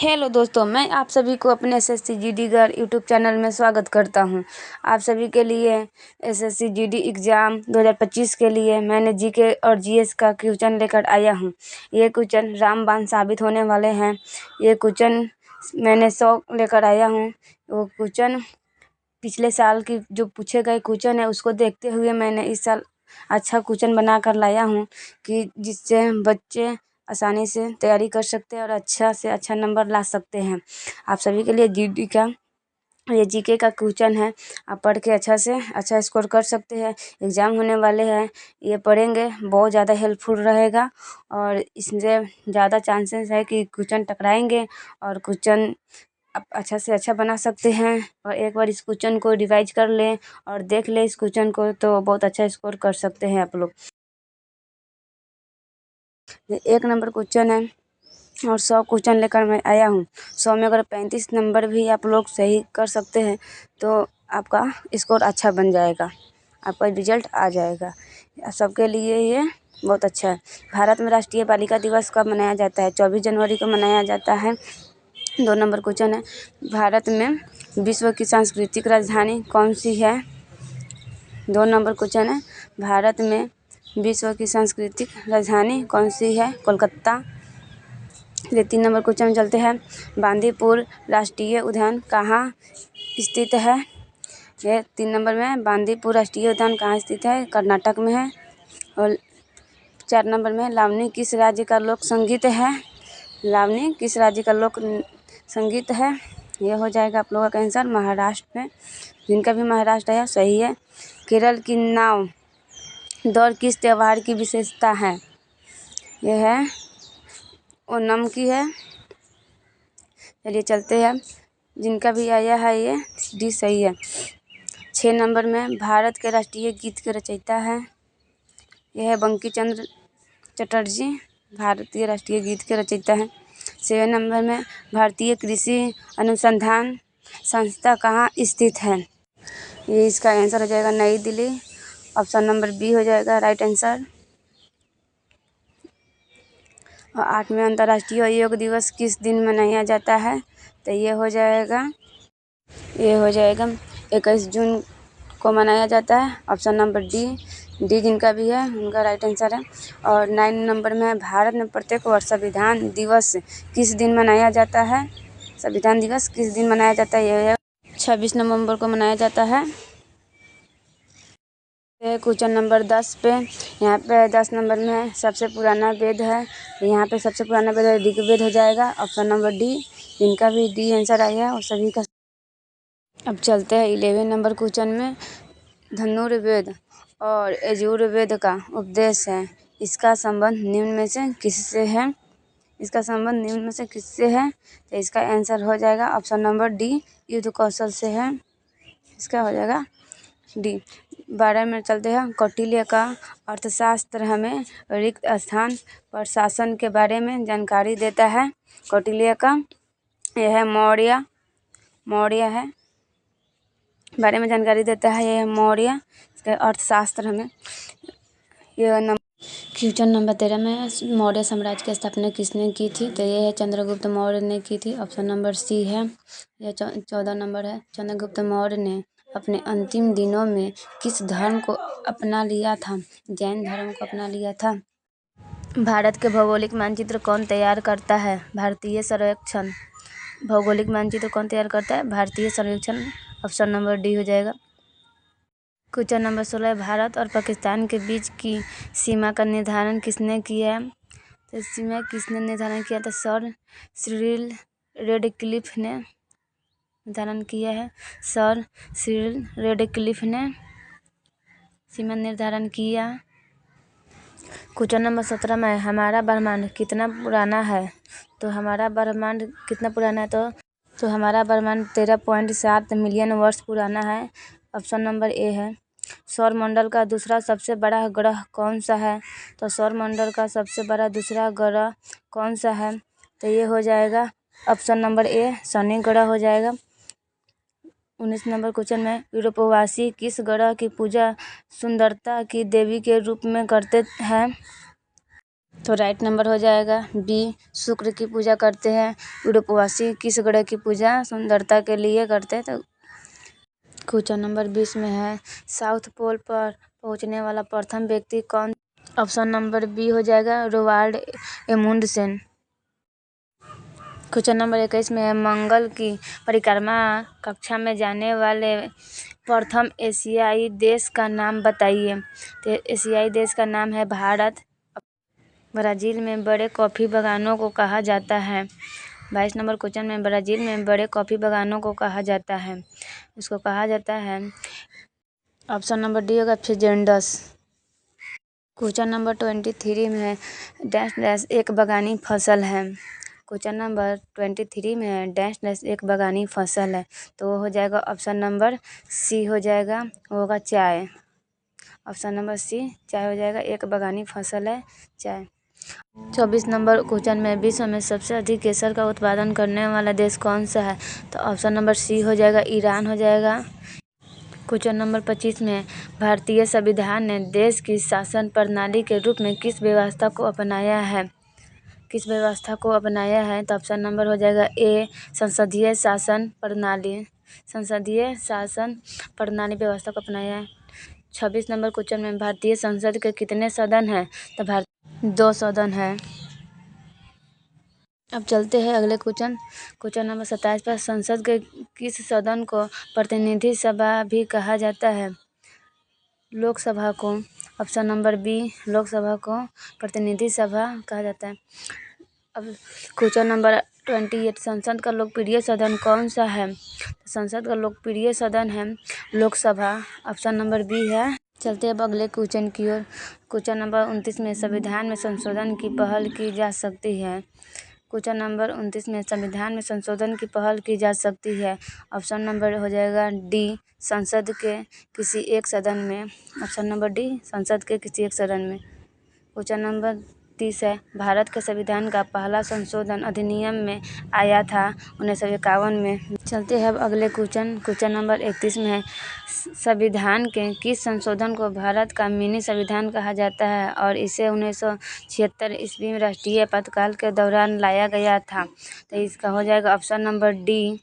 Hello दोस्तों, मैं आप सभी को अपने SSC GD girl YouTube channel में स्वागत करता हूं। आप सभी के लिए एसएससी जीडी एग्ज़ाम 2025 के लिए मैंने जीके और जीएस का क्वेश्चन लेकर आया हूं। ये क्वेश्चन रामबाण साबित होने वाले हैं। ये क्वेश्चन मैंने 100 लेकर आया हूं। वो क्वेश्चन पिछले साल की जो पूछे गए क्वेश्चन है उसको देखते हुए मैंने इस साल अच्छा क्वेश्चन बना कर लाया हूँ कि जिससे बच्चे आसानी से तैयारी कर सकते हैं और अच्छा से अच्छा नंबर ला सकते हैं। आप सभी के लिए जीडी का ये जीके का क्वेश्चन है। आप पढ़ के अच्छा से अच्छा स्कोर कर सकते हैं। एग्ज़ाम होने वाले हैं, ये पढ़ेंगे बहुत ज़्यादा हेल्पफुल रहेगा और इससे ज़्यादा चांसेस है कि क्वेश्चन टकराएंगे और क्वेश्चन आप अच्छा से अच्छा बना सकते हैं। और एक बार इस क्वेश्चन को रिवाइज कर लें और देख लें इस क्वेश्चन को, तो बहुत अच्छा स्कोर कर सकते हैं आप लोग। ये 1 नंबर क्वेश्चन है और 100 क्वेश्चन लेकर मैं आया हूँ। 100 में अगर 35 नंबर भी आप लोग सही कर सकते हैं तो आपका स्कोर अच्छा बन जाएगा, आपका रिजल्ट आ जाएगा। सबके लिए ये बहुत अच्छा है। भारत में राष्ट्रीय बालिका दिवस कब मनाया जाता है? 24 जनवरी को मनाया जाता है। 2 नंबर क्वेश्चन है, भारत में विश्व की सांस्कृतिक राजधानी कौन सी है? 2 नंबर क्वेश्चन है, भारत में विश्व की सांस्कृतिक राजधानी कौन सी है? कोलकाता। ये 3 नंबर क्वेश्चन में चलते हैं, बांदीपुर राष्ट्रीय उद्यान कहाँ स्थित है? ये 3 नंबर में बांदीपुर राष्ट्रीय उद्यान कहाँ स्थित है? कर्नाटक में है। और 4 नंबर में लावनी किस राज्य का लोक संगीत है? लावनी किस राज्य का लोक संगीत है? ये हो जाएगा आप लोगों का आंसर महाराष्ट्र में। जिनका भी महाराष्ट्र है सही है। केरल की नाव दौड़ किस त्यौहार की विशेषता है? यह है ओणम की है। चलिए चलते हैं, जिनका भी आया है ये डी सही है। 6 नंबर में भारत के राष्ट्रीय गीत के रचयिता है। यह है बंकिम चंद्र चटर्जी, भारतीय राष्ट्रीय गीत के रचयिता हैं। 7 नंबर में भारतीय कृषि अनुसंधान संस्था कहाँ स्थित है? ये इसका आंसर हो जाएगा नई दिल्ली। ऑप्शन नंबर बी हो जाएगा राइट आंसर। और 8वें अंतर्राष्ट्रीय योग दिवस किस दिन मनाया जाता है? तो ये हो जाएगा 21 जून को मनाया जाता है। ऑप्शन नंबर डी जिनका भी है उनका राइट आंसर है। और 9 नंबर में भारत में प्रत्येक वर्ष संविधान दिवस किस दिन मनाया जाता है? संविधान दिवस किस दिन मनाया जाता है? यह 26 नवंबर को मनाया जाता है। क्वेश्चन नंबर 10 पे, यहाँ पे 10 नंबर में है सबसे पुराना वेद है। तो यहाँ पे सबसे पुराना वेद ऋग्वेद हो जाएगा। ऑप्शन नंबर डी, जिनका भी डी आंसर आया है और सभी का। अब चलते हैं 11 नंबर क्वेश्चन में, धनुर्वेद और यजुर्वेद का उपदेश है, इसका संबंध निम्न में से किससे है? इसका संबंध निम्न में से किससे है? तो इसका आंसर हो जाएगा ऑप्शन नंबर डी, युद्ध कौशल से है। इसका हो जाएगा डी। 12 में चलते हैं, कौटिल्य का अर्थशास्त्र हमें रिक्त स्थान प्रशासन के बारे में जानकारी देता है। कौटिल्य का यह है मौर्य है बारे में जानकारी देता है। यह मौर्य इसका अर्थशास्त्र हमें। यह क्वेश्चन नंबर 13 में मौर्य साम्राज्य की स्थापना किसने की थी? तो ये है चंद्रगुप्त मौर्य ने की थी। ऑप्शन नंबर सी है। यह 14 नंबर है, चंद्रगुप्त मौर्य ने अपने अंतिम दिनों में किस धर्म को अपना लिया था? जैन धर्म को अपना लिया था। भारत के भौगोलिक मानचित्र कौन तैयार करता है? भारतीय सर्वेक्षण। भौगोलिक मानचित्र कौन तैयार करता है? भारतीय सर्वेक्षण। ऑप्शन नंबर डी हो जाएगा। क्वेश्चन नंबर 16, भारत और पाकिस्तान के बीच की सीमा का निर्धारण किसने किया? तो सीमा किसने निर्धारण किया था? सर सिरिल रेडक्लिफ ने निर्धारण किया है। सर सिरिल रेडक्लिफ ने सीमा निर्धारण किया। क्वेश्चन नंबर 17 में हमारा ब्रह्मांड कितना पुराना है? तो हमारा ब्रह्मांड कितना पुराना है? तो हमारा ब्रह्मांड 13.7 मिलियन वर्ष पुराना है। ऑप्शन नंबर ए है। सौरमंडल का दूसरा सबसे बड़ा ग्रह कौन सा है? तो सौरमंडल का सबसे बड़ा दूसरा ग्रह कौन सा है? तो ये हो जाएगा ऑप्शन नंबर ए, शनि ग्रह हो जाएगा। 19 नंबर क्वेश्चन में यूरोपवासी किस ग्रह की पूजा सुंदरता की देवी के रूप में करते हैं? तो राइट नंबर हो जाएगा बी, शुक्र की पूजा करते हैं। यूरोपवासी किस ग्रह की पूजा सुंदरता के लिए करते हैं? तो क्वेश्चन नंबर 20 में है, साउथ पोल पर पहुंचने वाला प्रथम व्यक्ति कौन? ऑप्शन नंबर बी हो जाएगा रोवाल्ड एमुंडसेन। क्वेश्चन नंबर 21 में है, मंगल की परिक्रमा कक्षा में जाने वाले प्रथम एशियाई देश का नाम बताइए। तो एशियाई देश का नाम है भारत। ब्राज़ील में बड़े कॉफ़ी बागानों को कहा जाता है। 22 नंबर क्वेश्चन में, ब्राज़ील में बड़े कॉफ़ी बागानों को कहा जाता है, इसको कहा जाता है। ऑप्शन नंबर डी होगा फिजेंडस। क्वेश्चन नंबर 23 में है, डैश डैश एक बागानी फसल है। क्वेश्चन नंबर 23 में है, डैश डैश एक बागानी फसल है, तो वो हो जाएगा ऑप्शन नंबर सी हो जाएगा, वो होगा चाय। ऑप्शन नंबर सी चाय हो जाएगा, एक बागानी फसल है चाय। 24 नंबर क्वेश्चन में, विश्व में सबसे अधिक केसर का उत्पादन करने वाला देश कौन सा है? तो ऑप्शन नंबर सी हो जाएगा, ईरान हो जाएगा। क्वेश्चन नंबर 25 में, भारतीय संविधान ने देश की शासन प्रणाली के रूप में किस व्यवस्था को अपनाया है? किस व्यवस्था को अपनाया है? तो ऑप्शन नंबर हो जाएगा ए, संसदीय शासन प्रणाली। संसदीय शासन प्रणाली व्यवस्था को अपनाया है। 26 नंबर क्वेश्चन में, भारतीय संसद के कितने सदन हैं? तो 2 सदन है। अब चलते हैं अगले क्वेश्चन नंबर 27 पर, संसद के किस सदन को प्रतिनिधि सभा भी कहा जाता है? लोकसभा को। ऑप्शन नंबर बी, लोकसभा को प्रतिनिधि सभा कहा जाता है। अब क्वेश्चन नंबर 28, संसद का लोकप्रिय सदन कौन सा है? संसद का लोकप्रिय सदन है लोकसभा। ऑप्शन नंबर बी है। चलते अब अगले क्वेश्चन की ओर। क्वेश्चन नंबर 29 में, संविधान में संशोधन की पहल की जा सकती है। क्वेश्चन नंबर 29 में, संविधान में संशोधन की पहल की जा सकती है। ऑप्शन नंबर हो जाएगा डी, संसद के किसी एक सदन में। ऑप्शन नंबर डी, संसद के किसी एक सदन में। क्वेश्चन नंबर 30 है, भारत के संविधान का पहला संशोधन अधिनियम में आया था 1951 में। चलते हैं अब अगले क्वेश्चन नंबर 31 में है, संविधान के किस संशोधन को भारत का मिनी संविधान कहा जाता है और इसे 1976 ईस्वी में राष्ट्रीय आपातकाल के दौरान लाया गया था? तो इसका हो जाएगा ऑप्शन नंबर डी,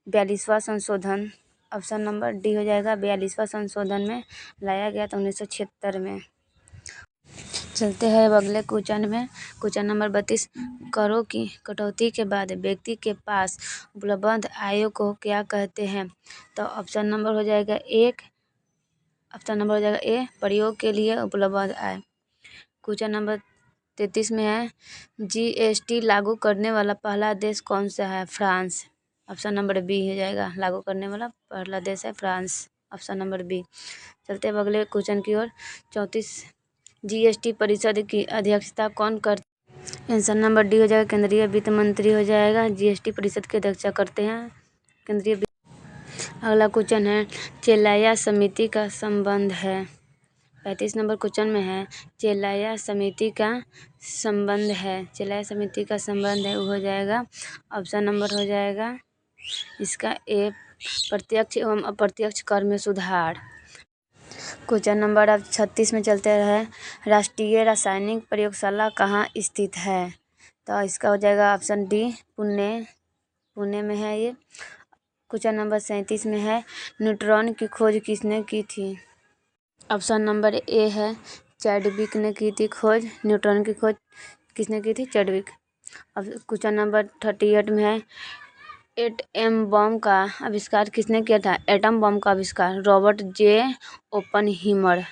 42वां संशोधन। ऑप्शन नंबर डी हो जाएगा, 42वां संशोधन में लाया गया था 1976 में। चलते हैं अब अगले क्वेश्चन में। क्वेश्चन नंबर 32, करों की कटौती के बाद व्यक्ति के पास उपलब्ध आय को क्या कहते हैं? तो ऑप्शन नंबर हो जाएगा ए, प्रयोग के लिए उपलब्ध आय। क्वेश्चन नंबर 33 में है, जीएसटी लागू करने वाला पहला देश कौन सा है? फ्रांस। ऑप्शन नंबर बी हो जाएगा, लागू करने वाला पहला देश है फ्रांस। Option number B. चलते हैं अगले क्वेश्चन की ओर। 34, जीएसटी परिषद की अध्यक्षता कौन करते? आंसर नंबर डी हो जाएगा, केंद्रीय वित्त मंत्री हो जाएगा। जीएसटी परिषद की अध्यक्षता करते हैं केंद्रीय वित्त। अगला क्वेश्चन है, चेलाया समिति का संबंध है। 35 नंबर क्वेश्चन में है, चेलाया समिति का संबंध है। चेलाया समिति का संबंध है, वो हो जाएगा ऑप्शन नंबर हो जाएगा इसका ए, प्रत्यक्ष एवं अप्रत्यक्ष कर में सुधार। क्वेश्चन नंबर अब 36 में चलते रहे, राष्ट्रीय रासायनिक प्रयोगशाला कहाँ स्थित है? तो इसका हो जाएगा ऑप्शन डी, पुणे में है ये। क्वेश्चन नंबर 37 में है, न्यूट्रॉन की खोज किसने की थी? ऑप्शन नंबर ए है, चैडविक ने की थी खोज। न्यूट्रॉन की खोज किसने की थी? चैडविक। अब क्वेश्चन नंबर 38 में है, एटम बम का आविष्कार किसने किया था? एटम बम का आविष्कार रॉबर्ट जे ओपनहीमर।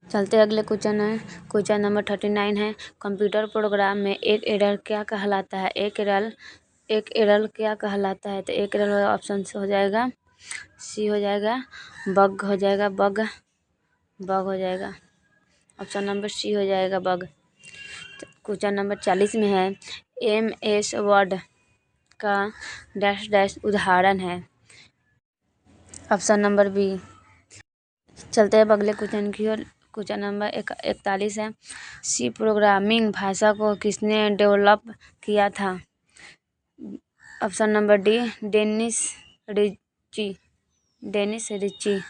चलते अगले क्वेश्चन है। क्वेश्चन नंबर 39 है, कंप्यूटर प्रोग्राम में एक एरर क्या कहलाता है? एक एरर क्या कहलाता है? तो एक एरर ऑप्शन हो जाएगा सी हो जाएगा, बग हो जाएगा, बग हो जाएगा। ऑप्शन नंबर सी हो जाएगा, बग। क्वेश्चन नंबर 40 में है, MS वर्ड का डैश डैश उदाहरण है। Option number B. चलते हैं अगले क्वेश्चन की ओर। क्वेश्चन नंबर 41 है, सी प्रोग्रामिंग भाषा को किसने डेवलप किया था? Option number D, Dennis Ritchie.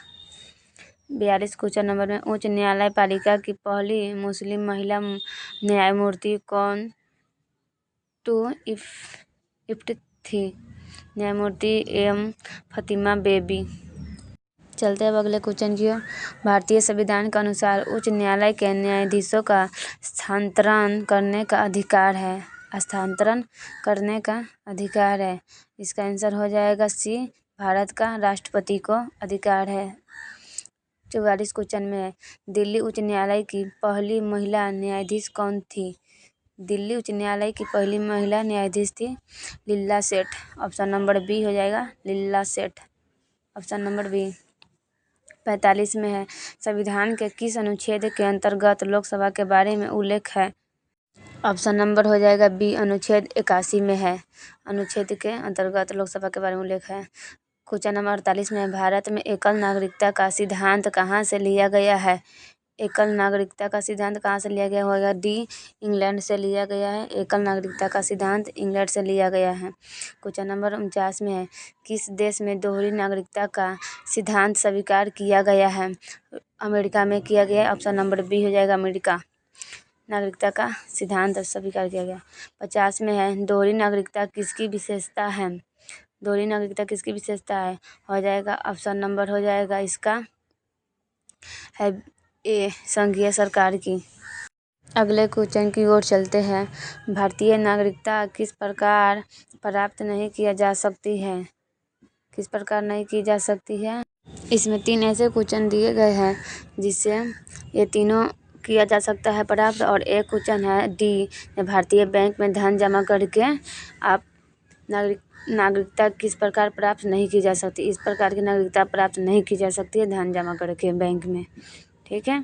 42 question number में उच्च न्यायालय पालिका की पहली मुस्लिम महिला न्यायमूर्ति कौन इफ्ट थी? न्यायमूर्ति एम फतिमा बेबी। चलते हैं अब अगले क्वेश्चन की ओर। भारतीय संविधान के अनुसार उच्च न्यायालय के न्यायाधीशों का स्थानांतरण करने का अधिकार है। स्थानांतरण करने का अधिकार है। इसका आंसर हो जाएगा सी, भारत का राष्ट्रपति को अधिकार है। 44 क्वेश्चन में है, दिल्ली उच्च न्यायालय की पहली महिला न्यायाधीश कौन थी? दिल्ली उच्च न्यायालय की पहली महिला न्यायाधीश थी लीला सेठ। ऑप्शन नंबर बी हो जाएगा, लीला सेठ। Option number B. 45 में है, संविधान के किस अनुच्छेद के अंतर्गत लोकसभा के बारे में उल्लेख है? ऑप्शन नंबर हो जाएगा बी, अनुच्छेद 81 में है। अनुच्छेद के अंतर्गत लोकसभा के बारे में उल्लेख है। क्वेश्चन नंबर 48 में, भारत में एकल नागरिकता का सिद्धांत कहाँ से लिया गया है? एकल नागरिकता का सिद्धांत कहाँ से लिया गया होगा? डी, इंग्लैंड से लिया गया है। एकल नागरिकता का सिद्धांत इंग्लैंड से लिया गया है। क्वेश्चन नंबर 49 में है, किस देश में दोहरी नागरिकता का सिद्धांत स्वीकार किया गया है? अमेरिका में किया गया है। ऑप्शन नंबर बी हो जाएगा, अमेरिका। नागरिकता का सिद्धांत स्वीकार किया गया। 50 में है, दोहरी नागरिकता किसकी विशेषता है? दोहरी नागरिकता किसकी विशेषता है? हो जाएगा ऑप्शन नंबर हो जाएगा इसका है ए, संघीय सरकार की। अगले क्वेश्चन की ओर चलते हैं। भारतीय नागरिकता किस प्रकार प्राप्त नहीं किया जा सकती है? किस प्रकार नहीं की जा सकती है? इसमें 3 ऐसे क्वेश्चन दिए गए हैं जिससे ये तीनों किया जा सकता है प्राप्त। और एक क्वेश्चन है डी, भारतीय बैंक में धन जमा करके आप नागरिकता किस प्रकार प्राप्त नहीं की जा सकती। इस प्रकार की नागरिकता प्राप्त नहीं की जा सकती है धन जमा करके बैंक में। ठीक है।